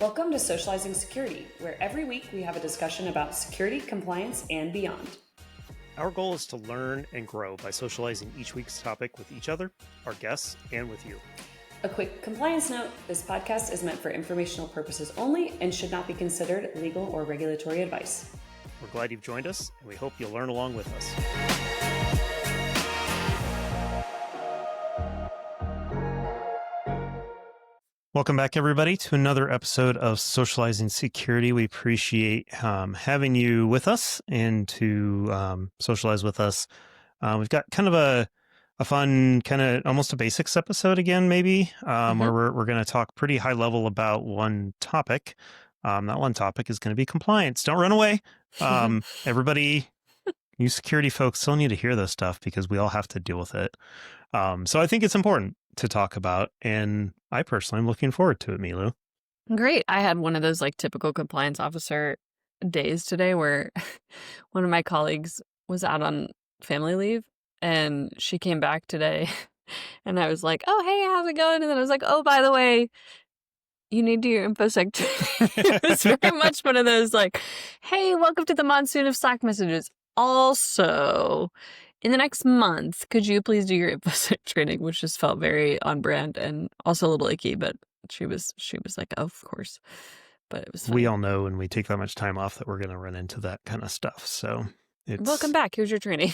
Welcome to Socializing Security, where every week we have a discussion about security, compliance, and beyond. Our goal is to learn and grow by socializing each week's topic with each other, our guests, and with you. A quick compliance note, this podcast is meant for informational purposes only and should not be considered legal or regulatory advice. We're glad you've joined us, and we hope you'll learn along with us. Welcome back, everybody, to another episode of Socializing Security. We appreciate having you with us and to socialize with us. We've got kind of a fun, kind of almost a basics episode again, maybe, where we're going to talk pretty high level about one topic. That one topic is going to be compliance. Don't run away. Everybody, you security folks still need to hear this stuff because we all have to deal with it. So I think it's important to talk about, and I personally am looking forward to it, Milu. Great. I had one of those like typical compliance officer days today where one of my colleagues was out on family leave and she came back today and I was like, oh, hey, how's it going? And then I was like, oh, by the way, you need to do your InfoSec training. It was very much one of those like, hey, welcome to the monsoon of Slack messages. Also, in the next month, could you please do your InfoSec training, which just felt very on brand and also a little icky, but she was like, oh, of course. But it was fun. We all know when we take that much time off that we're going to run into that kind of stuff. So welcome back. Here's your training.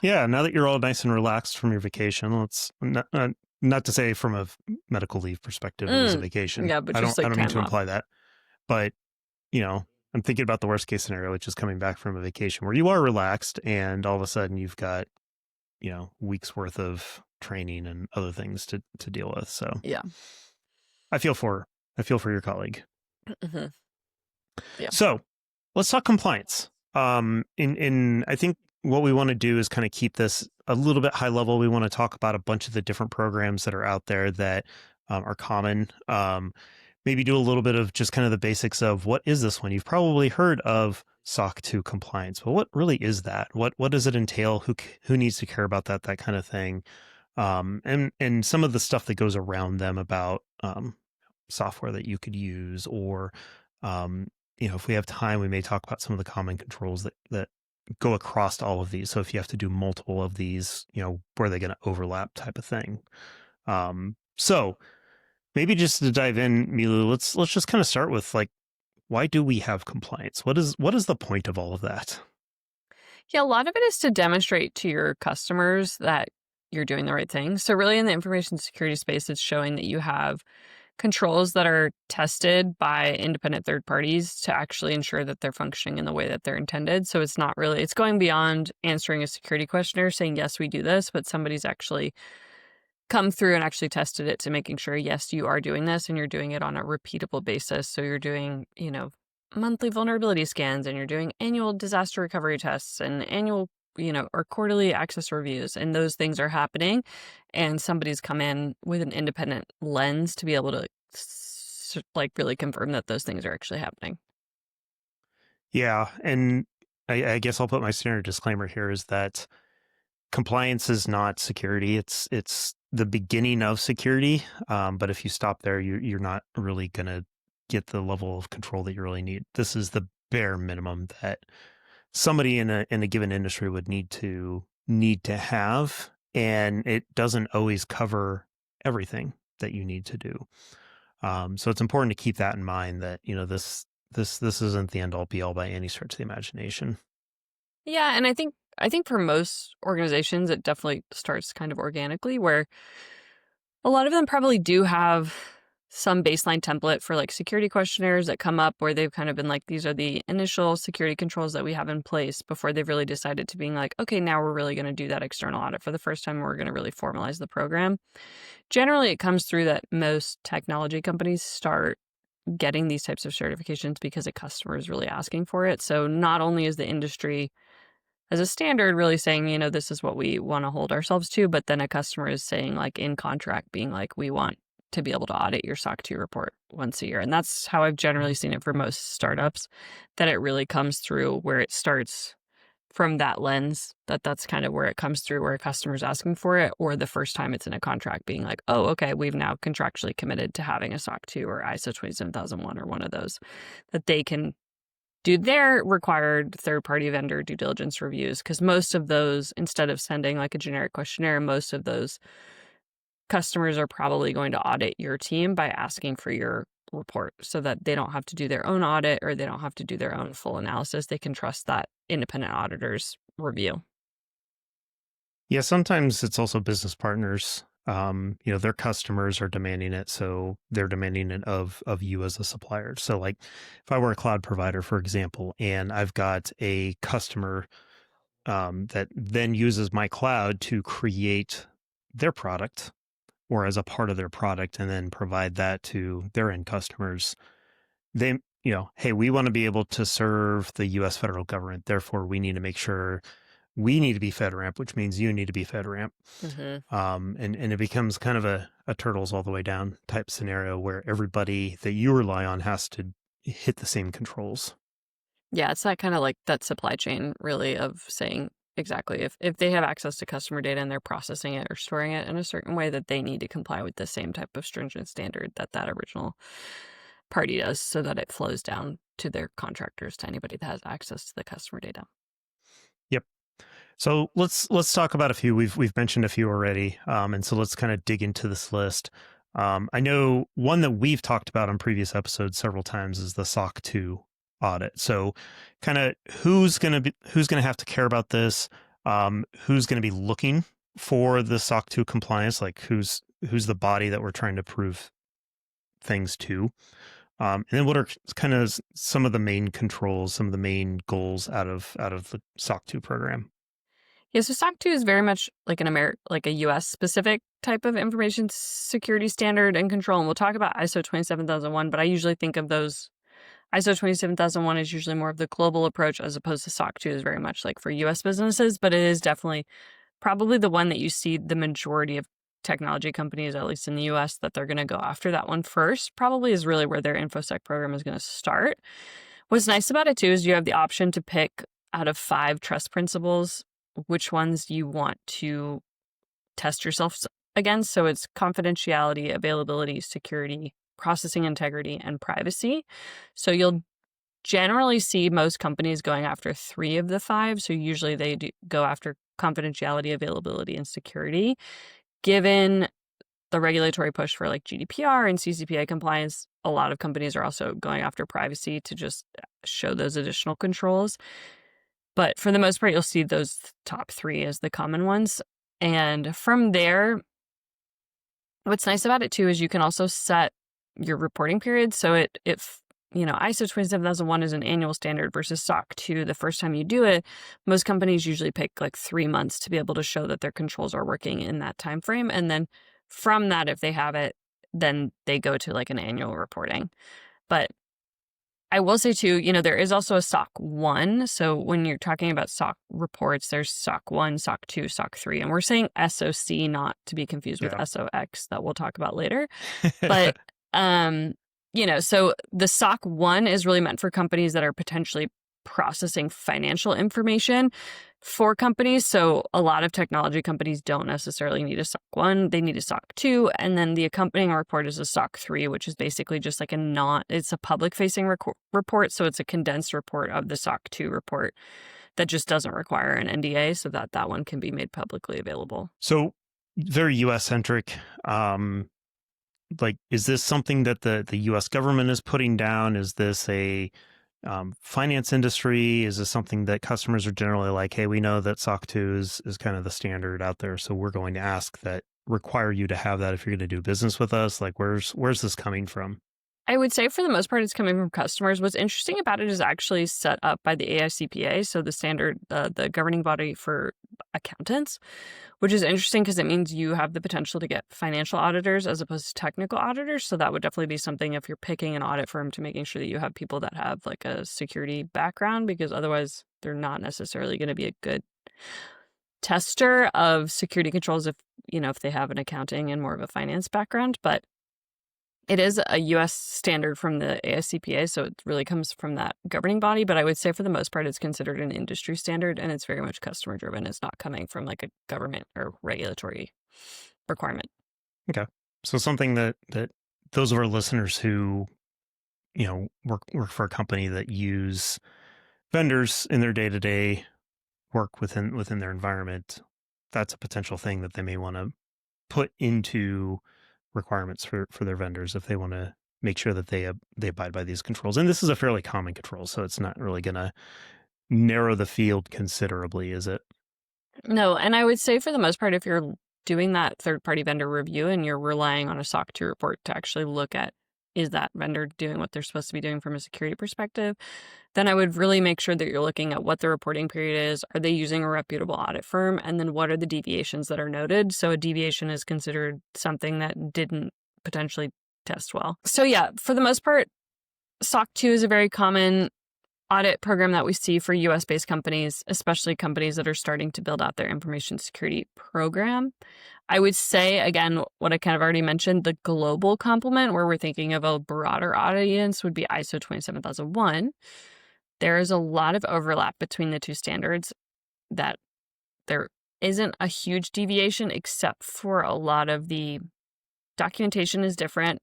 Yeah, now that you're all nice and relaxed from your vacation, let's not to say from a medical leave perspective it was a vacation. Yeah, but I just don't mean to time imply that. But, you know, I'm thinking about the worst case scenario, which is coming back from a vacation where you are relaxed and all of a sudden you've got, you know, weeks worth of training and other things to deal with. So yeah, I feel for your colleague. Mm-hmm. Yeah. So let's talk compliance. I think what we want to do is kind of keep this a little bit high level. We want to talk about a bunch of the different programs that are out there that are common. Maybe do a little bit of just kind of the basics of what is this one? You've probably heard of SOC 2 compliance, but what really is that? What does it entail? Who needs to care about that kind of thing? And some of the stuff that goes around them about software that you could use, or if we have time, we may talk about some of the common controls that go across all of these. So if you have to do multiple of these, where are they going to overlap type of thing? So maybe just to dive in, Milu, let's just kind of start with like, why do we have compliance? What is the point of all of that? Yeah, a lot of it is to demonstrate to your customers that you're doing the right thing. So really in the information security space, it's showing that you have controls that are tested by independent third parties to actually ensure that they're functioning in the way that they're intended. So it's going beyond answering a security questionnaire saying, yes, we do this, but somebody's actually come through and actually tested it to making sure, yes, you are doing this and you're doing it on a repeatable basis. So you're doing, monthly vulnerability scans and you're doing annual disaster recovery tests and annual, or quarterly access reviews, and those things are happening. And somebody's come in with an independent lens to be able to really confirm that those things are actually happening. Yeah. And I guess I'll put my standard disclaimer here is that compliance is not security. It's the beginning of security. But if you stop there, you're not really going to get the level of control that you really need. This is the bare minimum that somebody in a given industry would need to have. And it doesn't always cover everything that you need to do. So it's important to keep that in mind that, this isn't the end all be all by any stretch of the imagination. Yeah. And I think for most organizations, it definitely starts kind of organically, where a lot of them probably do have some baseline template for like security questionnaires that come up where they've kind of been like, these are the initial security controls that we have in place before they've really decided to being like, okay, now we're really going to do that external audit for the first time. We're going to really formalize the program. Generally, it comes through that most technology companies start getting these types of certifications because a customer is really asking for it. So not only is the industry as a standard really saying, this is what we want to hold ourselves to, but then a customer is saying like in contract being like, we want to be able to audit your SOC 2 report once a year. And that's how I've generally seen it for most startups, that it really comes through where it starts from that lens, that's kind of where it comes through, where a customer's asking for it, or the first time it's in a contract being like, oh, okay, we've now contractually committed to having a SOC 2 or ISO 27001 or one of those, that they can do their required third-party vendor due diligence reviews. Because most of those, instead of sending like a generic questionnaire, most of those customers are probably going to audit your team by asking for your report so that they don't have to do their own audit or they don't have to do their own full analysis. They can trust that independent auditor's review. Yeah, sometimes it's also business partners. Their customers are demanding it, so they're demanding it of you as a supplier. So, like, if I were a cloud provider, for example, and I've got a customer that then uses my cloud to create their product or as a part of their product and then provide that to their end customers, they, hey, we want to be able to serve the US federal government. Therefore, we need to make sure we need to be FedRAMP, which means you need to be FedRAMP. And it becomes kind of a turtles all the way down type scenario where everybody that you rely on has to hit the same controls. Yeah, it's that kind of like that supply chain really of saying exactly if they have access to customer data and they're processing it or storing it in a certain way, that they need to comply with the same type of stringent standard that original party does, so that it flows down to their contractors, to anybody that has access to the customer data. Yep. So let's talk about a few. We've mentioned a few already, and so let's kind of dig into this list. I know one that we've talked about on previous episodes several times is the SOC 2 audit. So, kind of who's going to have to care about this? Who's going to be looking for the SOC 2 compliance? Like who's the body that we're trying to prove things to? And then what are kind of some of the main controls, some of the main goals out of the SOC 2 program? Yeah, so SOC 2 is very much like a US specific type of information security standard and control. And we'll talk about ISO 27001, but I usually think of those. ISO 27001 is usually more of the global approach, as opposed to SOC 2 is very much like for US businesses, but it is definitely probably the one that you see the majority of technology companies, at least in the US, that they're going to go after that one first. Probably is really where their InfoSec program is going to start. What's nice about it too is you have the option to pick out of 5 trust principles which ones you want to test yourself against. So it's confidentiality, availability, security, processing integrity, and privacy. So you'll generally see most companies going after 3 of the 5. So usually they go after confidentiality, availability, and security. Given the regulatory push for like GDPR and CCPA compliance, a lot of companies are also going after privacy to just show those additional controls. But for the most part, you'll see those top 3 as the common ones. And from there, what's nice about it too is you can also set your reporting period. So if ISO 27001 is an annual standard versus SOC 2, the first time you do it, most companies usually pick like 3 months to be able to show that their controls are working in that time frame. And then from that, if they have it, then they go to like an annual reporting. But I will say too, there is also a SOC 1. So when you're talking about SOC reports, there's SOC 1, SOC 2, SOC 3. And we're saying SOC, not to be confused with SOX, that we'll talk about later. But, so the SOC 1 is really meant for companies that are potentially processing financial information for companies. So a lot of technology companies don't necessarily need a SOC 1, they need a SOC 2, and then the accompanying report is a SOC 3, which is basically just like it's a public facing report. So it's a condensed report of the SOC 2 report that just doesn't require an NDA, so that one can be made publicly available. So very US centric. Is this something that the US government is putting down? Is this a finance industry? Is this something that customers are generally like, hey, we know that SOC 2 is kind of the standard out there, so we're going to ask that, require you to have that if you're going to do business with us? Like, where's this coming from? I would say for the most part, it's coming from customers. What's interesting about it is actually set up by the AICPA, so the standard, the governing body for accountants, which is interesting because it means you have the potential to get financial auditors as opposed to technical auditors. So that would definitely be something if you're picking an audit firm, to making sure that you have people that have like a security background, because otherwise they're not necessarily going to be a good tester of security controls if they have an accounting and more of a finance background. But It is a US standard from the AICPA, so it really comes from that governing body. But I would say for the most part, it's considered an industry standard, and it's very much customer driven. It's not coming from like a government or regulatory requirement. Okay. So something that those of our listeners who, work for a company that use vendors in their day-to-day work within their environment, that's a potential thing that they may want to put into requirements for their vendors if they want to make sure that they abide by these controls. And this is a fairly common control, so it's not really going to narrow the field considerably, is it? No, and I would say for the most part, if you're doing that third-party vendor review and you're relying on a SOC 2 report to actually look at, is that vendor doing what they're supposed to be doing from a security perspective, then I would really make sure that you're looking at what the reporting period is. Are they using a reputable audit firm? And then what are the deviations that are noted? So a deviation is considered something that didn't potentially test well. So yeah, for the most part, SOC 2 is a very common audit program that we see for US-based companies, especially companies that are starting to build out their information security program. I would say, again, what I kind of already mentioned, the global complement where we're thinking of a broader audience would be ISO 27001. There is a lot of overlap between the two standards, that there isn't a huge deviation except for a lot of the documentation is different.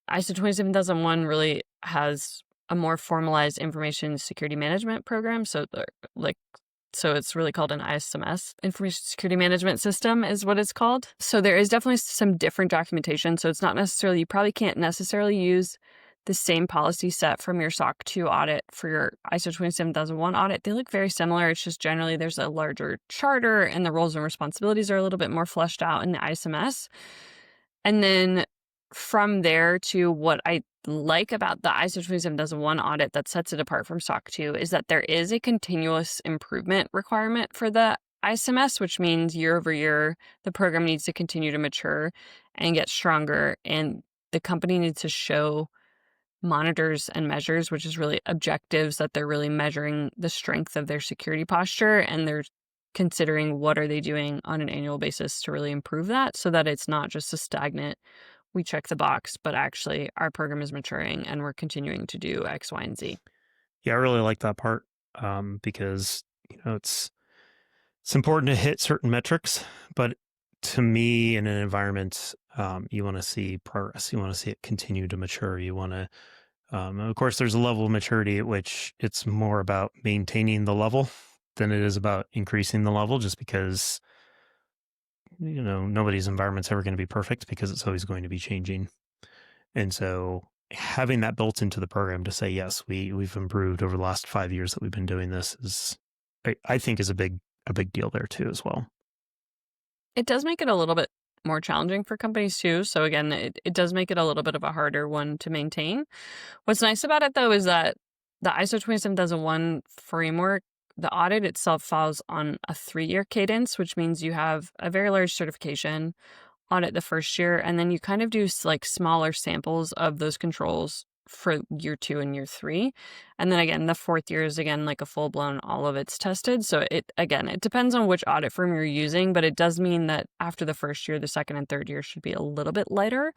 ISO 27001 really has a more formalized information security management program. So it's really called an ISMS, Information Security Management System is what it's called. So there is definitely some different documentation. So it's not necessarily, you probably can't necessarily use the same policy set from your SOC 2 audit for your ISO 27001 audit. They look very similar. It's just generally there's a larger charter and the roles and responsibilities are a little bit more fleshed out in the ISMS. And then from there to what I like about the ISO 27001 audit that sets it apart from SOC 2 is that there is a continuous improvement requirement for the ISMS, which means year over year, the program needs to continue to mature and get stronger. And the company needs to show monitors and measures, which is really objectives that they're really measuring the strength of their security posture. And they're considering what are they doing on an annual basis to really improve that so that it's not just a stagnant, we check the box, but actually our program is maturing and we're continuing to do X, Y, and Z. Yeah, I really like that part because it's important to hit certain metrics, but to me, in an environment, you want to see progress. You want to see it continue to mature. You want to, of course, there's a level of maturity at which it's more about maintaining the level than it is about increasing the level, just because nobody's environment's ever going to be perfect because it's always going to be changing. And so having that built into the program to say, yes, we've improved over the last 5 years that we've been doing this is, I think is a big deal there too, as well. It does make it a little bit more challenging for companies too. So again, it does make it a little bit of a harder one to maintain. What's nice about it though is that the ISO 27001 framework, the audit itself falls on a 3-year cadence, which means you have a very large certification audit the first year, and then you kind of do like smaller samples of those controls for year 2 and year 3. And then again, the 4th year is again like a full-blown, all of it's tested. So it depends on which audit firm you're using, but it does mean that after the first year, the 2nd and 3rd year should be a little bit lighter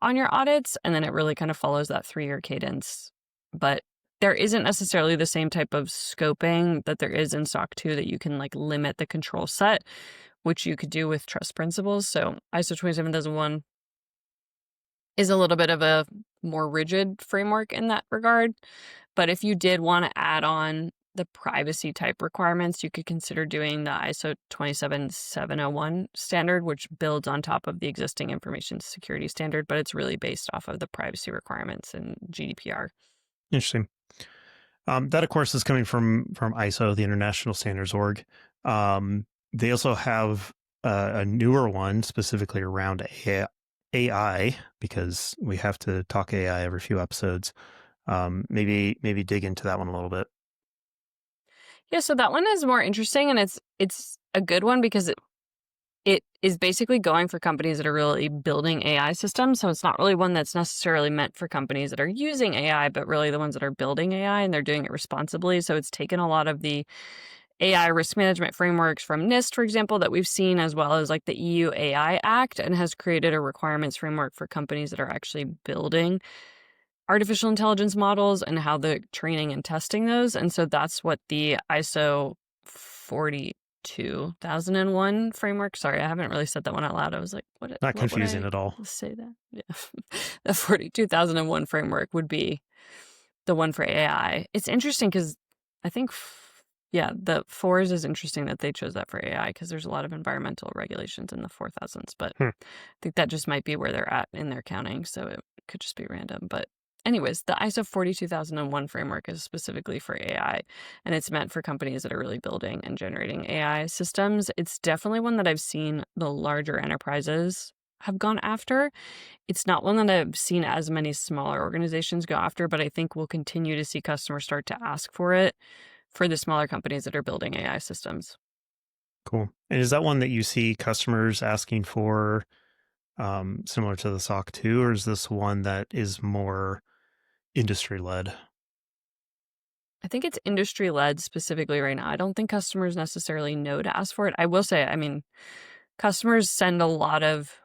on your audits. And then it really kind of follows that 3-year cadence. But there isn't necessarily the same type of scoping that there is in SOC 2 that you can like limit the control set, which you could do with trust principles. So ISO 27001 is a little bit of a more rigid framework in that regard. But if you did want to add on the privacy type requirements, you could consider doing the ISO 27701 standard, which builds on top of the existing information security standard, but it's really based off of the privacy requirements and GDPR. Interesting. That, of course, is coming from ISO, the International Standards Org. They also have a newer one specifically around AI, because we have to talk AI every few episodes. Maybe dig into that one a little bit. Yeah, so that one is more interesting, and it's a good one because it is basically going for companies that are really building AI systems. So it's not really one that's necessarily meant for companies that are using AI, but really the ones that are building AI and they're doing it responsibly. So it's taken a lot of the AI risk management frameworks from NIST, for example, that we've seen, as well as like the EU AI Act, and has created a requirements framework for companies that are actually building artificial intelligence models and how the training and testing those. And so that's what the ISO 42001 framework. Sorry, I haven't really said that one out loud. I was like, what Not would confusing I at all. say that? Yeah. The 42001 framework would be the one for AI. It's interesting because I think, the fours is interesting that they chose that for AI because there's a lot of environmental regulations in the 4000s, but I think that just might be where they're at in their counting. So it could just be random. But anyways, the ISO 42001 framework is specifically for AI, and it's meant for companies that are really building and generating AI systems. It's definitely one that I've seen the larger enterprises have gone after. It's not one that I've seen as many smaller organizations go after, but I think we'll continue to see customers start to ask for it for the smaller companies that are building AI systems. Cool. And is that one that you see customers asking for similar to the SOC 2, or is this one that is more industry-led? I think it's industry-led specifically right now. I don't think customers necessarily know to ask for it. I will say, I mean, customers send a lot of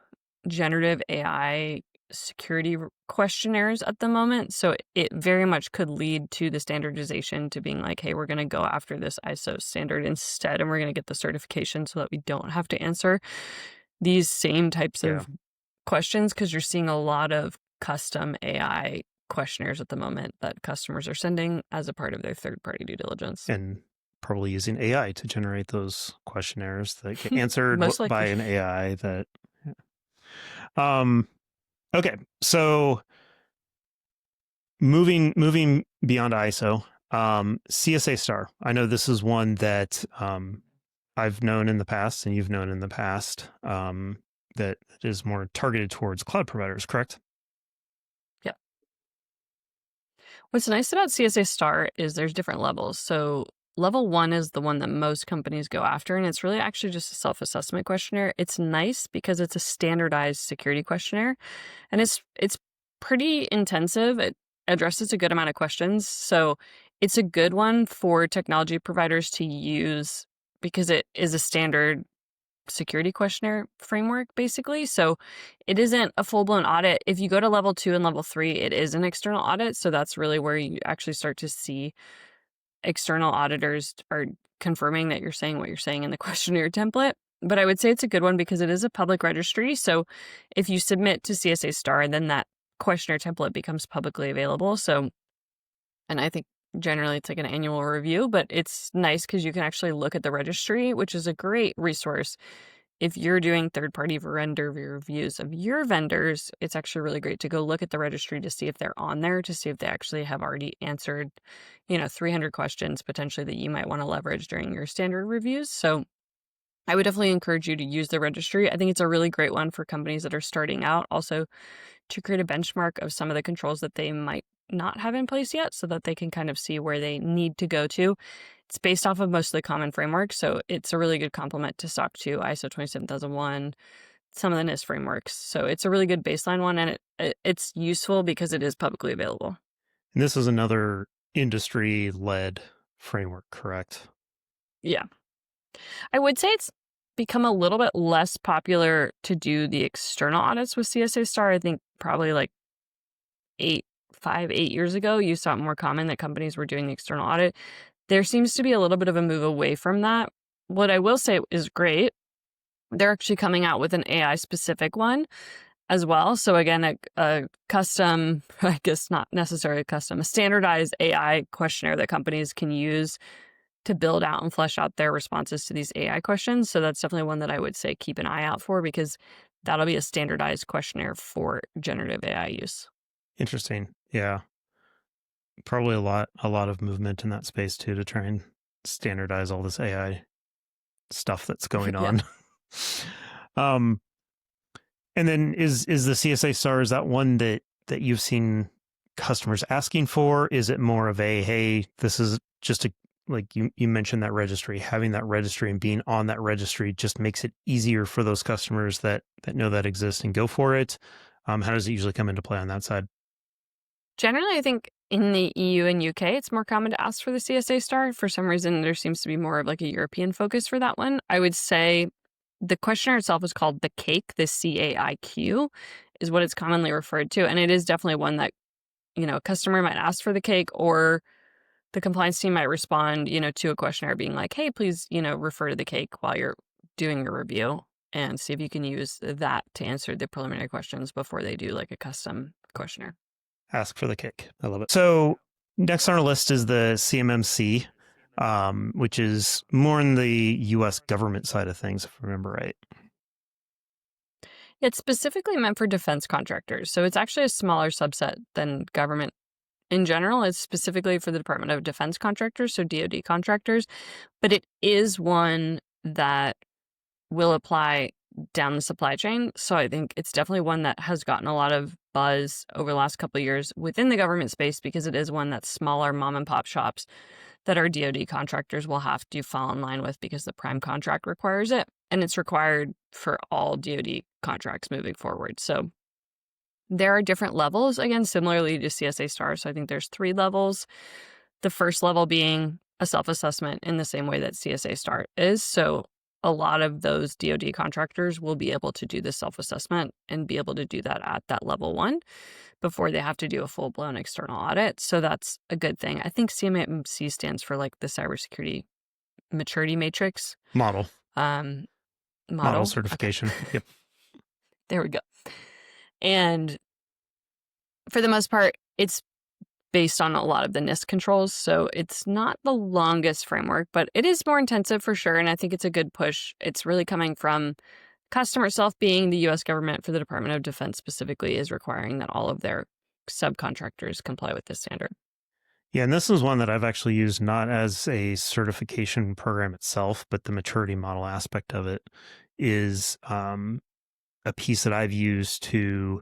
generative AI security questionnaires at the moment. So it very much could lead to the standardization to being like, hey, we're going to go after this ISO standard instead, and we're going to get the certification so that we don't have to answer these same types of questions, because you're seeing a lot of custom AI questionnaires at the moment that customers are sending as a part of their third-party due diligence. And probably using AI to generate those questionnaires that get answered Most by likely. an AI that... Okay, so moving beyond ISO, CSA Star. I know this is one that I've known in the past, and you've known in the past, that is more targeted towards cloud providers, correct? Yeah. What's nice about CSA Star is there's different levels. So level 1 is the one that most companies go after, and it's really actually just a self-assessment questionnaire. It's nice because it's a standardized security questionnaire, and it's pretty intensive. It addresses a good amount of questions. So it's a good one for technology providers to use because it is a standard security questionnaire framework, basically. So it isn't a full-blown audit. If you go to level 2 and level 3, it is an external audit. So that's really where you actually start to see external auditors are confirming that you're saying what you're saying in the questionnaire template. But I would say it's a good one because it is a public registry. So if you submit to CSA Star, then that questionnaire template becomes publicly available. So, and I think generally it's like an annual review, but it's nice because you can actually look at the registry, which is a great resource. If you're doing third-party vendor reviews of your vendors, it's actually really great to go look at the registry to see if they're on there, to see if they actually have already answered, 300 questions potentially that you might want to leverage during your standard reviews. So I would definitely encourage you to use the registry. I think it's a really great one for companies that are starting out, also to create a benchmark of some of the controls that they might not have in place yet, so that they can kind of see where they need to go to. It's based off of mostly common frameworks, so it's a really good complement to SOC 2, ISO 27001, some of the NIST frameworks. So it's a really good baseline one, and it's useful because it is publicly available. And this is another industry-led framework, correct? Yeah. I would say it's become a little bit less popular to do the external audits with CSA Star. I think probably like 8 years ago, you saw it more common that companies were doing the external audit. There seems to be a little bit of a move away from that. What I will say is great. They're actually coming out with an AI specific one as well. So again, a custom, I guess not necessarily custom, a standardized AI questionnaire that companies can use to build out and flesh out their responses to these AI questions. So that's definitely one that I would say keep an eye out for, because that'll be a standardized questionnaire for generative AI use. Interesting. Yeah. Probably a lot of movement in that space too, to try and standardize all this AI stuff that's going on. And then is the CSA Star, is that one that you've seen customers asking for? Is it more of a, hey, this is just a, like you mentioned that registry, having that registry and being on that registry just makes it easier for those customers that know that exists and go for it? How does it usually come into play on that side? Generally, I think In the EU and UK, it's more common to ask for the CSA star. For some reason, there seems to be more of like a European focus for that one. I would say the questionnaire itself is called the CAIQ, the CAIQ is what it's commonly referred to. And it is definitely one that, a customer might ask for the CAIQ, or the compliance team might respond, to a questionnaire being like, hey, please, refer to the CAIQ while you're doing your review and see if you can use that to answer the preliminary questions before they do like a custom questionnaire. Ask for the kick. I love it. So next on our list is the CMMC, which is more in the U.S. government side of things, if I remember right. It's specifically meant for defense contractors. So it's actually a smaller subset than government in general. It's specifically for the Department of Defense contractors, so DoD contractors. But it is one that will apply down the supply chain. So I think it's definitely one that has gotten a lot of buzz over the last couple of years within the government space, because it is one that smaller mom and pop shops that our DoD contractors will have to fall in line with because the prime contract requires it. And it's required for all DoD contracts moving forward. So there are different levels, again, similarly to CSA STAR. So I think there's 3 levels. The first level being a self-assessment in the same way that CSA STAR is. So a lot of those DoD contractors will be able to do the self-assessment and be able to do that at that level 1 before they have to do a full-blown external audit. So that's a good thing. I think CMMC stands for like the cybersecurity maturity matrix. Model Model certification. Okay. Yep. There we go. And for the most part, it's based on a lot of the NIST controls. So it's not the longest framework, but it is more intensive for sure. And I think it's a good push. It's really coming from customer itself, being the U.S. government, for the Department of Defense specifically, is requiring that all of their subcontractors comply with this standard. Yeah, and this is one that I've actually used not as a certification program itself, but the maturity model aspect of it is a piece that I've used to,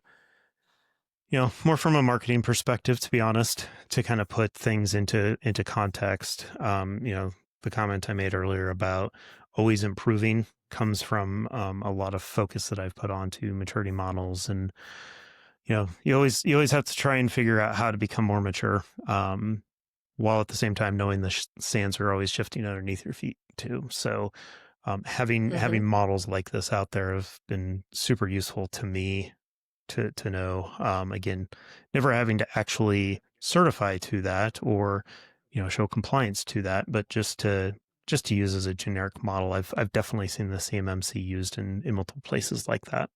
more from a marketing perspective, to be honest, to kind of put things into context. The comment I made earlier about always improving comes from a lot of focus that I've put onto maturity models. And, you always have to try and figure out how to become more mature, while at the same time knowing the sands are always shifting underneath your feet too. So having models like this out there have been super useful to me to know. Again, never having to actually certify to that or show compliance to that, but just to use as a generic model. I've definitely seen the CMMC used in multiple places like that.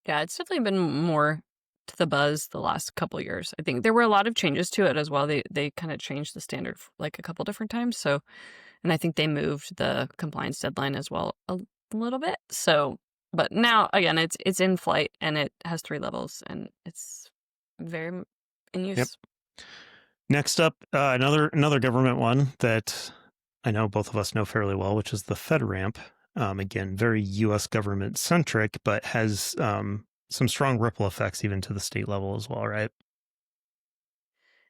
Yeah, it's definitely been more to the buzz the last couple of years. I think there were a lot of changes to it as well. They kind of changed the standard like a couple different times. So, and I think they moved the compliance deadline as well a little bit. So, but now again, it's in flight and it has 3 levels and it's very in use. Yep. Next up, another government one that I know both of us know fairly well, which is the FedRAMP. Again, very U.S. government centric, but has some strong ripple effects even to the state level as well, right?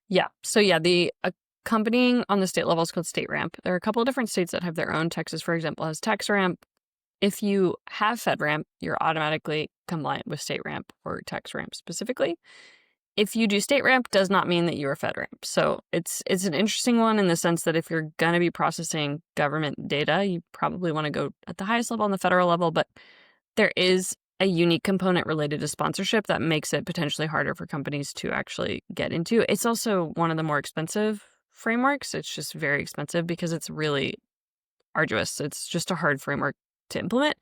Yeah. So yeah, the accompanying on the state level is called state ramp. There are a couple of different states that have their own. Texas, for example, has tax ramp. If you have FedRAMP, you're automatically compliant with state ramp or tax ramp specifically. If you do state ramp, does not mean that you're FedRAMP. So it's an interesting one in the sense that if you're going to be processing government data, you probably want to go at the highest level on the federal level, but there is a unique component related to sponsorship that makes it potentially harder for companies to actually get into. It's also one of the more expensive frameworks. It's just very expensive because it's really arduous. It's just a hard framework to implement.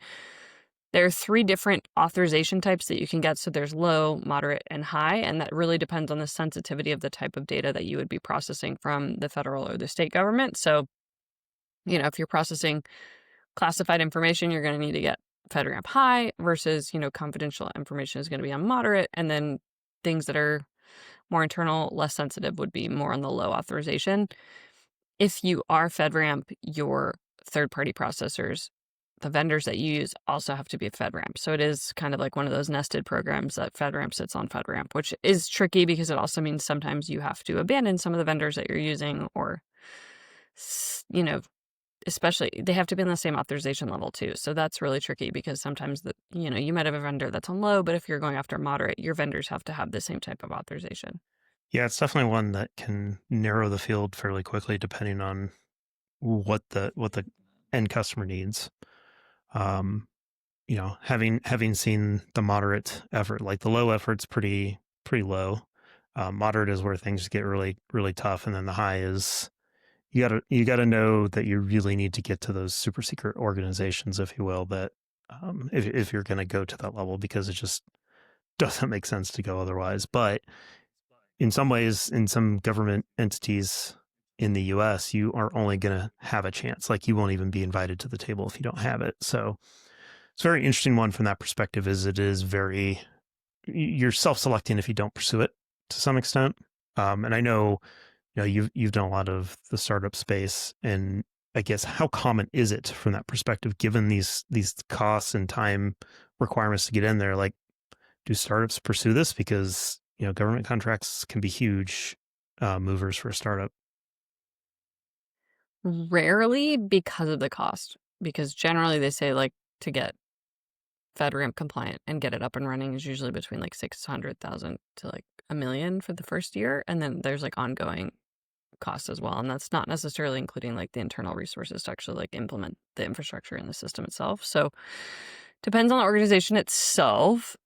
There are 3 different authorization types that you can get. So there's low, moderate, and high. And that really depends on the sensitivity of the type of data that you would be processing from the federal or the state government. So, if you're processing classified information, you're going to need to get FedRAMP high versus, confidential information is going to be on moderate. And then things that are more internal, less sensitive would be more on the low authorization. If you are FedRAMP, your third-party processors, the vendors that you use, also have to be a FedRAMP. So it is kind of like one of those nested programs that FedRAMP sits on FedRAMP, which is tricky because it also means sometimes you have to abandon some of the vendors that you're using or, especially they have to be on the same authorization level too. So that's really tricky because sometimes you might have a vendor that's on low, but if you're going after moderate, your vendors have to have the same type of authorization. Yeah, it's definitely one that can narrow the field fairly quickly depending on what the end customer needs. Um, having seen the moderate effort, like the low effort's pretty low. Moderate is where things get really, really tough, and then the high is you gotta know that you really need to get to those super secret organizations, if you will, that if you're gonna go to that level, because it just doesn't make sense to go otherwise. But in some ways, in some government entities in the US, you are only gonna have a chance. Like, you won't even be invited to the table if you don't have it. So it's a very interesting one from that perspective. You're self-selecting if you don't pursue it to some extent. And I know, you've done a lot of the startup space, and I guess how common is it from that perspective, given these costs and time requirements to get in there? Like, do startups pursue this? Because, government contracts can be huge movers for a startup. Rarely because of the cost, because generally they say like to get FedRAMP compliant and get it up and running is usually between like 600,000 to like $1 million for the first year. And then there's like ongoing costs as well. And that's not necessarily including like the internal resources to actually like implement the infrastructure in the system itself. So depends on the organization itself.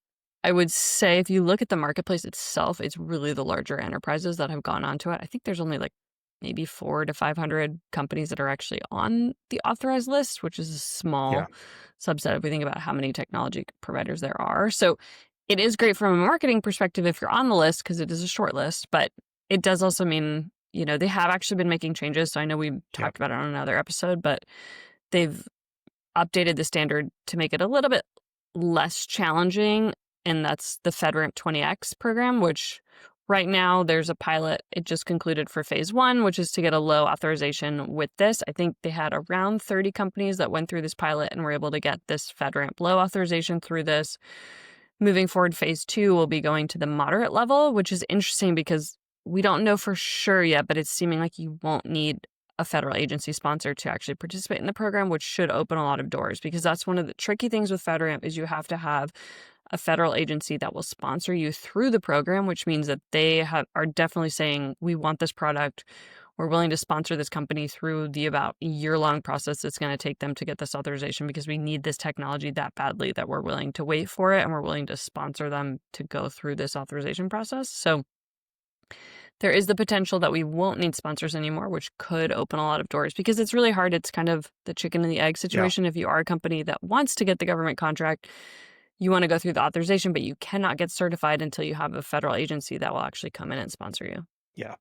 I would say if you look at the marketplace itself, it's really the larger enterprises that have gone onto it. I think there's only like maybe 400 to 500 companies that are actually on the authorized list, which is a small Yeah. subset if we think about how many technology providers there are. So it is great from a marketing perspective if you're on the list because it is a short list, but it does also mean, they have actually been making changes. So I know we talked about it on another episode, but they've updated the standard to make it a little bit less challenging. And that's the FedRAMP 20X program, which right now there's a pilot. It just concluded for phase 1, which is to get a low authorization with this. I think they had around 30 companies that went through this pilot and were able to get this FedRAMP low authorization through this. Moving forward, phase 2 will be going to the moderate level, which is interesting because we don't know for sure yet, but it's seeming like you won't need a federal agency sponsor to actually participate in the program, which should open a lot of doors, because that's one of the tricky things with FedRAMP is you have to have a federal agency that will sponsor you through the program, which means that they are definitely saying, we want this product. We're willing to sponsor this company through the about year-long process it's going to take them to get this authorization because we need this technology that badly that we're willing to wait for it and we're willing to sponsor them to go through this authorization process. So there is the potential that we won't need sponsors anymore, which could open a lot of doors because it's really hard. It's kind of the chicken and the egg situation. If you are a company that wants to get the government contract, you want to go through the authorization, but you cannot get certified until you have a federal agency that will actually come in and sponsor you. Yeah.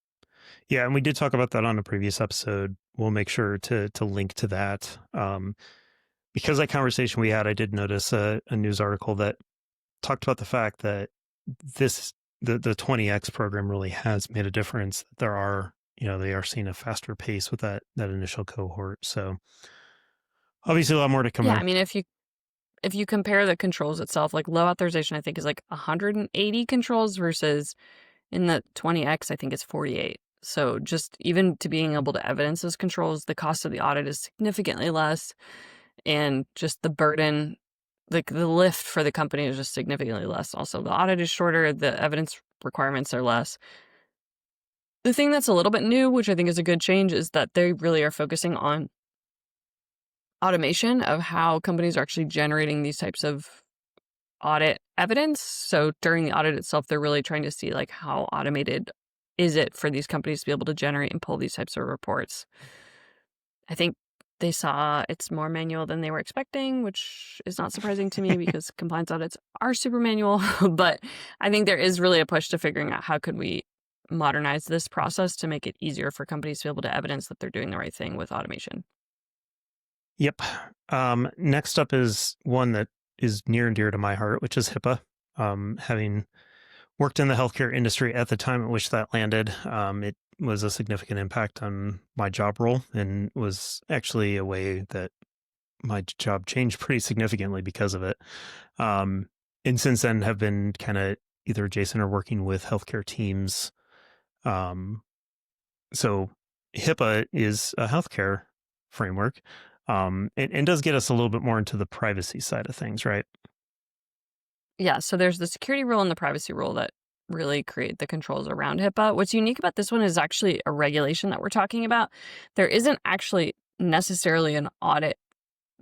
Yeah. And we did talk about that on a previous episode. We'll make sure to link to that. Because that conversation we had, I did notice a news article that talked about the fact that the 20X program really has made a difference. They are seeing a faster pace with that initial cohort. So obviously a lot more to come. Yeah. I mean, if you compare the controls itself, like low authorization, I think is like 180 controls versus in the 20X, I think it's 48. So just even to being able to evidence those controls, the cost of the audit is significantly less. And just the burden, like the lift for the company is just significantly less. Also, the audit is shorter. The evidence requirements are less. The thing that's a little bit new, which I think is a good change, is that they really are focusing on automation of how companies are actually generating these types of audit evidence. So during the audit itself, they're really trying to see like how automated is it for these companies to be able to generate and pull these types of reports. I think they saw it's more manual than they were expecting, which is not surprising to me because compliance audits are super manual. But I think there is really a push to figuring out how could we modernize this process to make it easier for companies to be able to evidence that they're doing the right thing with automation. Yep. Next up is one that is near and dear to my heart, which is HIPAA. Having worked in the healthcare industry at the time at which that landed, it was a significant impact on my job role and was actually a way that my job changed pretty significantly because of it. And since then have been kind of either adjacent or working with healthcare teams. So HIPAA is a healthcare framework, and does get us a little bit more into the privacy side of things, right? Yeah, so there's the security rule and the privacy rule that really create the controls around HIPAA. What's unique about this one is actually a regulation that we're talking about. There isn't actually necessarily an audit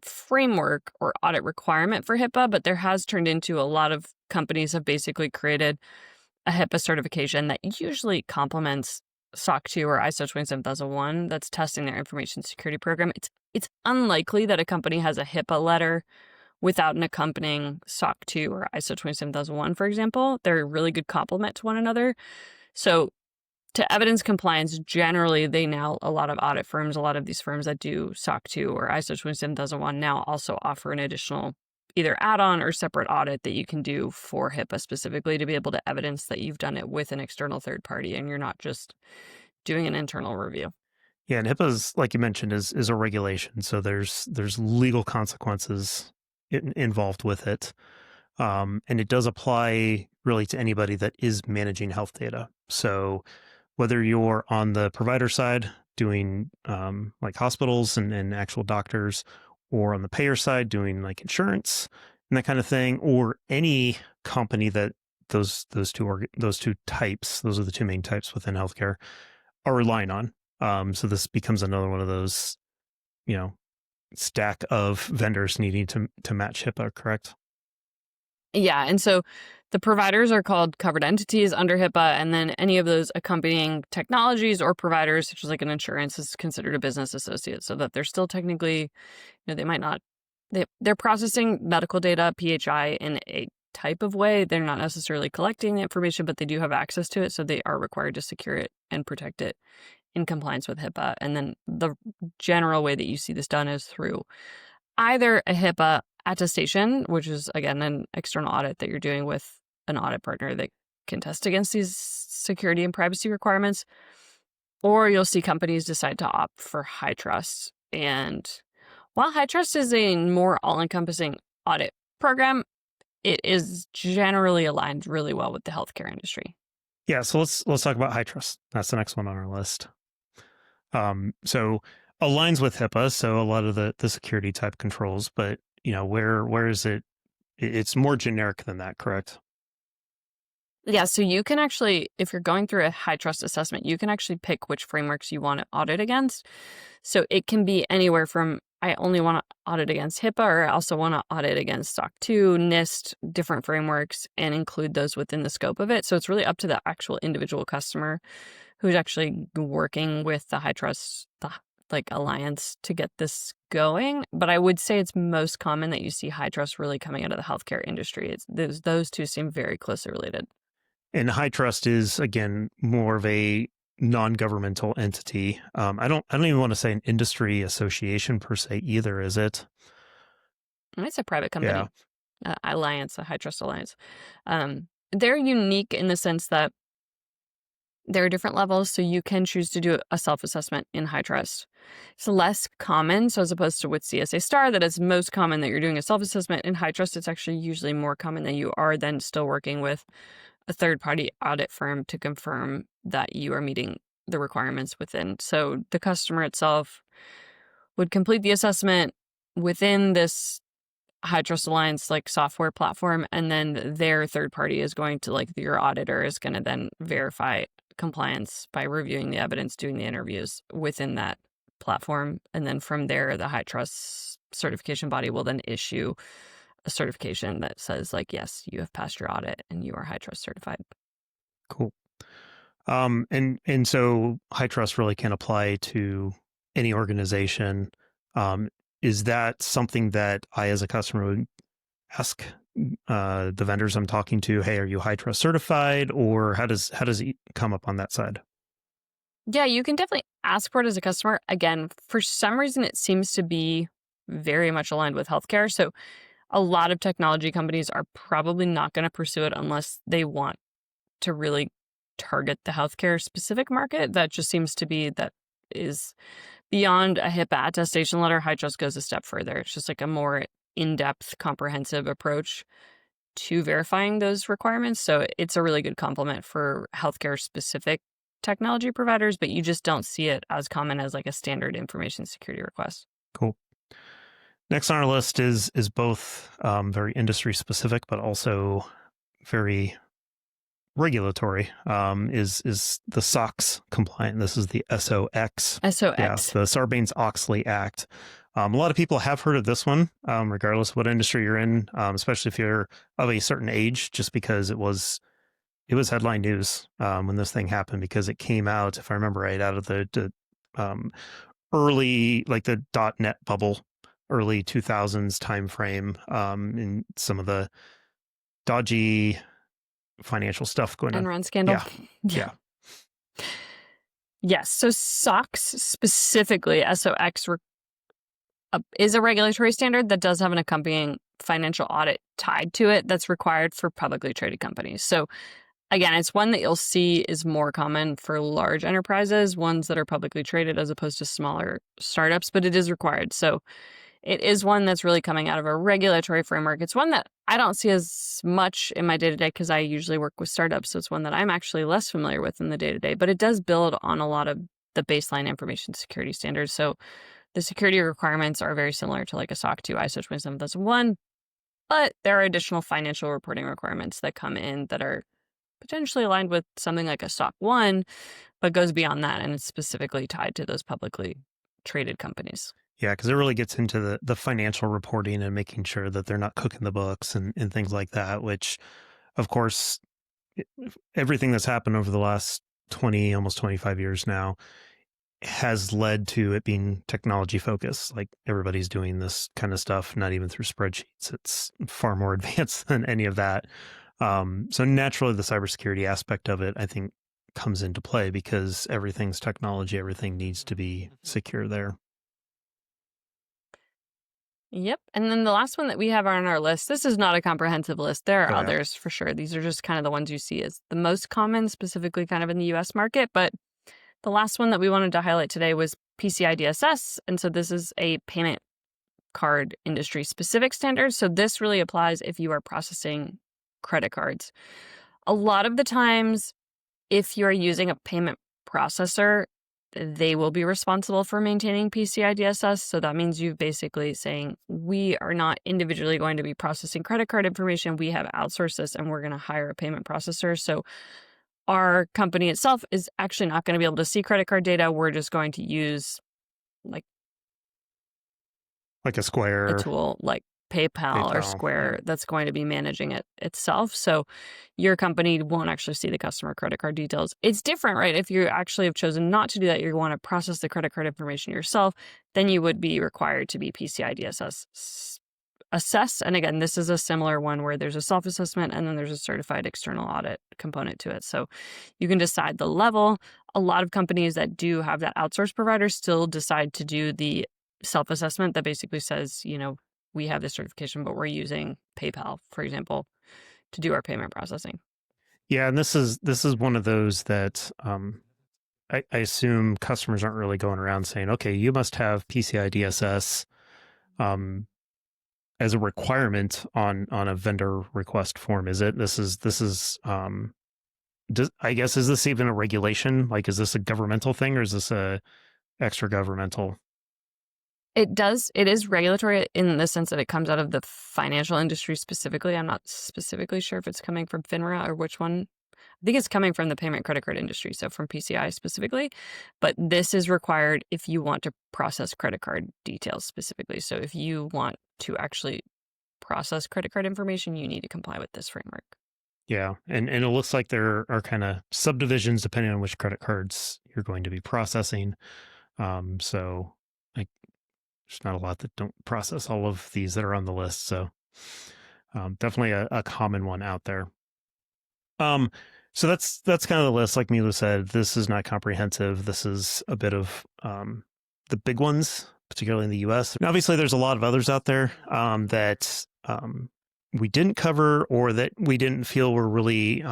framework or audit requirement for HIPAA, but there has turned into a lot of companies have basically created a HIPAA certification that usually complements SOC 2 or ISO 27001 that's testing their information security program. It's unlikely that a company has a HIPAA letter without an accompanying SOC 2 or ISO 27001, for example. They're a really good complement to one another. So to evidence compliance, generally, a lot of audit firms, a lot of these firms that do SOC 2 or ISO 27001 now also offer an additional either add-on or separate audit that you can do for HIPAA specifically to be able to evidence that you've done it with an external third party and you're not just doing an internal review. Yeah, and HIPAA's, like you mentioned, is a regulation, so there's legal consequences involved with it, and it does apply really to anybody that is managing health data. So whether you're on the provider side doing like hospitals and actual doctors, or on the payer side doing like insurance and that kind of thing, or any company that those two types, those are the two main types within healthcare, are relying on. So this becomes another one of those, stack of vendors needing to match HIPAA, correct? Yeah, and so the providers are called covered entities under HIPAA, and then any of those accompanying technologies or providers, such as like an insurance, is considered a business associate, so that they're still technically, they might not, they're processing medical data, PHI, in a type of way. They're not necessarily collecting the information, but they do have access to it, so they are required to secure it and protect it in compliance with HIPAA. And then the general way that you see this done is through either a HIPAA attestation, which is, again, an external audit that you're doing with an audit partner that can test against these security and privacy requirements, or you'll see companies decide to opt for HITRUST. And while HITRUST is a more all-encompassing audit program, it is generally aligned really well with the healthcare industry. Yeah, so let's talk about HITRUST. That's the next one on our list. So aligns with HIPAA, so a lot of the security type controls, but where is it? It's more generic than that, correct? Yeah, so you can actually, if you're going through a HITRUST assessment, you can actually pick which frameworks you want to audit against. So it can be anywhere from, I only want to audit against HIPAA, or I also want to audit against SOC 2, NIST, different frameworks, and include those within the scope of it. So it's really up to the actual individual customer who's actually working with the HITRUST, alliance to get this going. But I would say it's most common that you see HITRUST really coming out of the healthcare industry. Those two seem very closely related. And HITRUST is, again, more of a non-governmental entity. I don't even want to say an industry association per se either, is it? It's a private company. Yeah. Alliance, a HITRUST alliance. They're unique in the sense that there are different levels, so you can choose to do a self-assessment in HITRUST. It's less common, so as opposed to with CSA Star, that it's most common that you're doing a self-assessment in HITRUST, it's actually usually more common that you are then still working with a third-party audit firm to confirm that you are meeting the requirements within. So the customer itself would complete the assessment within this HITRUST Alliance software platform, and then their third party is going to, your auditor is going to then verify compliance by reviewing the evidence, doing the interviews within that platform. And then from there, the HITRUST certification body will then issue a certification that says, yes, you have passed your audit and you are HITRUST certified. Cool. And so HITRUST really can apply to any organization. Is that something that I, as a customer, would ask the vendors I'm talking to, hey, are you HITRUST certified, or how does it come up on that side? Yeah, you can definitely ask for it as a customer. Again, for some reason, it seems to be very much aligned with healthcare. So a lot of technology companies are probably not going to pursue it unless they want to really target the healthcare specific market. That just seems to be, that is beyond a HIPAA attestation letter. HITRUST goes a step further. It's just a more in-depth, comprehensive approach to verifying those requirements. So it's a really good complement for healthcare specific technology providers, but you just don't see it as common as like a standard information security request. Cool. Next on our list is both very industry specific, but also very regulatory. Is the SOX compliant? This is the SOX. SOX. Yeah, the Sarbanes-Oxley Act. A lot of people have heard of this one, regardless of what industry you're in, especially if you're of a certain age, just because it was headline news when this thing happened, because it came out, if I remember right, out of the early, like the .NET bubble, early 2000s timeframe, in some of the dodgy financial stuff going on. Enron scandal. Yeah. Yes. So SOX specifically, SOX is a regulatory standard that does have an accompanying financial audit tied to it that's required for publicly traded companies. So again, it's one that you'll see is more common for large enterprises, ones that are publicly traded as opposed to smaller startups, but it is required. So it is one that's really coming out of a regulatory framework. It's one that I don't see as much in my day-to-day because I usually work with startups. So it's one that I'm actually less familiar with in the day-to-day, but it does build on a lot of the baseline information security standards. So the security requirements are very similar to like a SOC 2, ISO 27001, but there are additional financial reporting requirements that come in that are potentially aligned with something like a SOC 1, but goes beyond that, and it's specifically tied to those publicly traded companies. Yeah, because it really gets into the financial reporting and making sure that they're not cooking the books and things like that, which, of course, everything that's happened over the last 20, almost 25 years now has led to it being technology focused. Like everybody's doing this kind of stuff, not even through spreadsheets. It's far more advanced than any of that. So naturally, the cybersecurity aspect of it, I think, comes into play because everything's technology. Everything needs to be secure there. Yep. And then the last one that we have on our list, this is not a comprehensive list. There are others for sure. These are just kind of the ones you see as the most common, specifically kind of in the US market. But the last one that we wanted to highlight today was PCI DSS. And so this is a payment card industry specific standard. So this really applies if you are processing credit cards. A lot of the times, if you're using a payment processor, they will be responsible for maintaining PCI DSS. So that means you're basically saying, we are not individually going to be processing credit card information. We have outsourced this and we're going to hire a payment processor. So our company itself is actually not going to be able to see credit card data. We're just going to use like a Square, a tool like PayPal or Square that's going to be managing it itself. So your company won't actually see the customer credit card details. It's different, right? If you actually have chosen not to do that, you want to process the credit card information yourself, then you would be required to be PCI DSS assess. And again, this is a similar one where there's a self-assessment and then there's a certified external audit component to it. So you can decide the level. A lot of companies that do have that outsource provider still decide to do the self-assessment that basically says, you know, we have this certification, but we're using PayPal, for example, to do our payment processing. Yeah, and this is one of those that I assume customers aren't really going around saying, okay, you must have PCI DSS as a requirement on a vendor request form. Is it? This is I guess, is this even a regulation? Like, is this a governmental thing or is this a extra governmental? It is regulatory in the sense that it comes out of the financial industry specifically. I'm not specifically sure if it's coming from FINRA or which one. I think it's coming from the payment credit card industry, so from PCI specifically. But this is required if you want to process credit card details specifically. So if you want to actually process credit card information, you need to comply with this framework. Yeah, and it looks like there are kind of subdivisions depending on which credit cards you're going to be processing. So like, there's not a lot that don't process all of these that are on the list. So definitely a common one out there. So that's kind of the list. Like Milu said, this is not comprehensive. This is a bit of the big ones, particularly in the US. And obviously, there's a lot of others out there that we didn't cover or that we didn't feel were really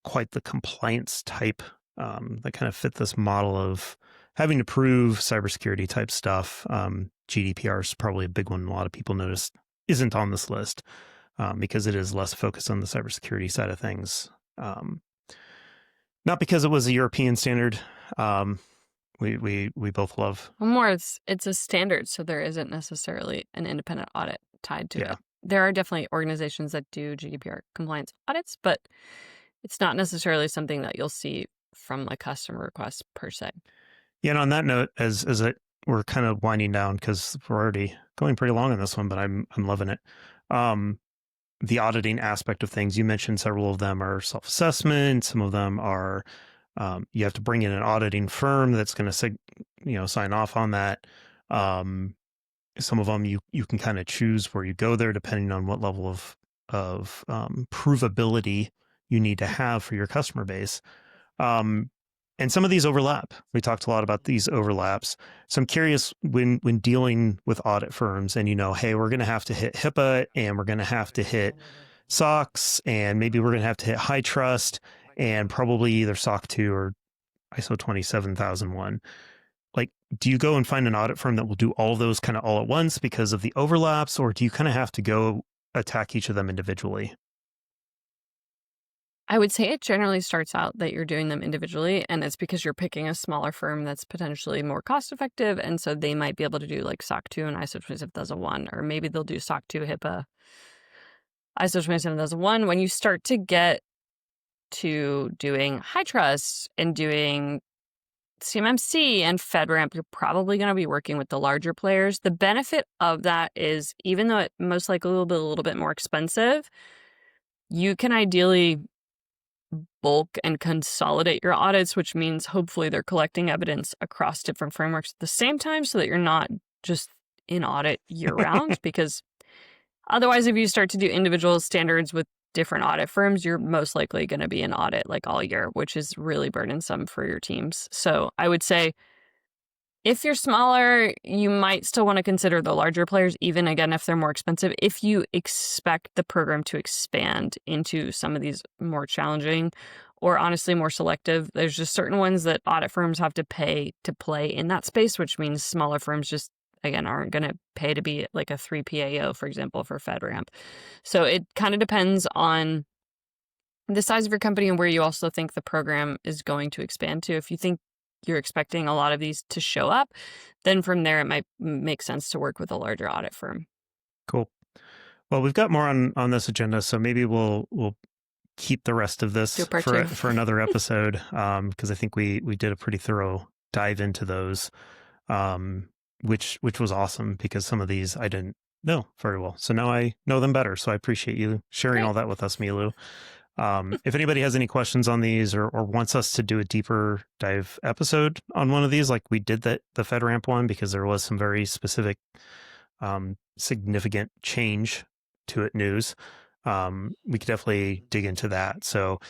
quite the compliance type that kind of fit this model of having to prove cybersecurity type stuff. GDPR is probably a big one. A lot of people notice isn't on this list because it is less focused on the cybersecurity side of things. Not because it was a European standard. We both love. Well, more it's a standard, so there isn't necessarily an independent audit tied to it. There are definitely organizations that do GDPR compliance audits, but it's not necessarily something that you'll see from a customer request per se. Yeah, and on that note, we're kind of winding down because we're already going pretty long on this one, but I'm loving it. The auditing aspect of things, you mentioned several of them are self-assessment. Some of them are you have to bring in an auditing firm that's going to sign off on that. Some of them you can kind of choose where you go there depending on what level of provability you need to have for your customer base. And some of these overlap. We talked a lot about these overlaps. So I'm curious when dealing with audit firms and, hey, we're going to have to hit HIPAA and we're going to have to hit SOX and maybe we're going to have to hit HITRUST and probably either SOC 2 or ISO 27001. Like, do you go and find an audit firm that will do all of those kind of all at once because of the overlaps, or do you kind of have to go attack each of them individually? I would say it generally starts out that you're doing them individually, and it's because you're picking a smaller firm that's potentially more cost effective, and so they might be able to do like SOC 2 and ISO 27001, or maybe they'll do SOC 2, HIPAA, ISO 27001. When you start to get to doing HITRUST and doing CMMC and FedRAMP, you're probably going to be working with the larger players. The benefit of that is, even though it most likely will be a little bit more expensive, you can ideally bulk and consolidate your audits, which means hopefully they're collecting evidence across different frameworks at the same time so that you're not just in audit year round. Because otherwise, if you start to do individual standards with different audit firms, you're most likely going to be in audit like all year, which is really burdensome for your teams. So I would say if you're smaller, you might still want to consider the larger players, even again, if they're more expensive. If you expect the program to expand into some of these more challenging or honestly more selective, there's just certain ones that audit firms have to pay to play in that space, which means smaller firms just, again, aren't going to pay to be like a 3 PAO, for example, for FedRAMP. So it kind of depends on the size of your company and where you also think the program is going to expand to. If you think you're expecting a lot of these to show up, then from there, it might make sense to work with a larger audit firm. Cool. Well, we've got more on this agenda, so maybe we'll keep the rest of this for another episode, because I think we did a pretty thorough dive into those, which was awesome, because some of these I didn't know very well. So now I know them better. So I appreciate you sharing all that with us, Milu. If anybody has any questions on these or wants us to do a deeper dive episode on one of these, like we did the FedRAMP one, because there was some very specific, significant change to it news, we could definitely dig into that. So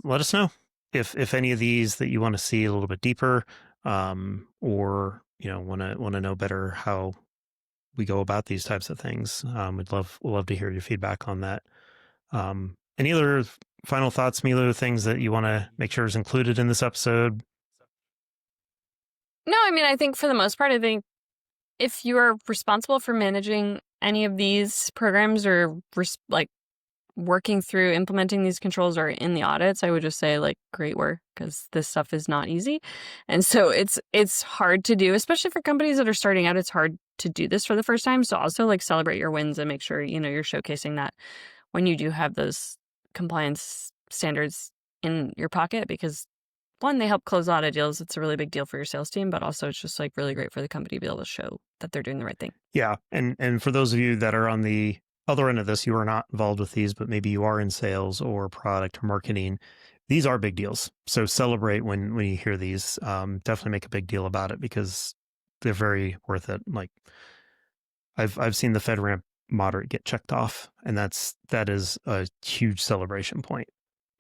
let us know if any of these that you want to see a little bit deeper, or want to know better how we go about these types of things. We'd love to hear your feedback on that. Any other final thoughts, Milu, things that you want to make sure is included in this episode? No, I mean, I think for the most part, I think if you are responsible for managing any of these programs or like working through implementing these controls or in the audits, I would just say like great work, because this stuff is not easy. And so it's hard to do, especially for companies that are starting out. It's hard to do this for the first time. So also like celebrate your wins and make sure, you're showcasing that when you do have those compliance standards in your pocket, because one, they help close audit deals. It's a really big deal for your sales team, but also it's just like really great for the company to be able to show that they're doing the right thing. Yeah. And for those of you that are on the other end of this, you are not involved with these, but maybe you are in sales or product or marketing. These are big deals. So celebrate when you hear these. Definitely make a big deal about it, because they're very worth it. Like I've seen the FedRAMP moderate get checked off, and that is a huge celebration point.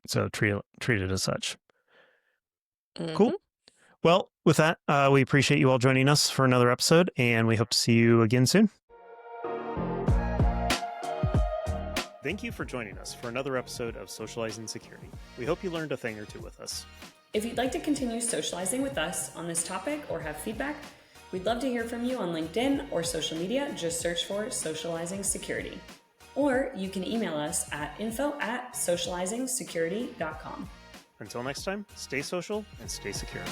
So treat it as such. Mm-hmm. Cool. Well, with that, we appreciate you all joining us for another episode, and we hope to see you again soon. Thank you for joining us for another episode of Socializing Security. We hope you learned a thing or two with us. If you'd like to continue socializing with us on this topic or have feedback, we'd love to hear from you on LinkedIn or social media. Just search for Socializing Security. Or you can email us at info@socializingsecurity.com. Until next time, stay social and stay secure.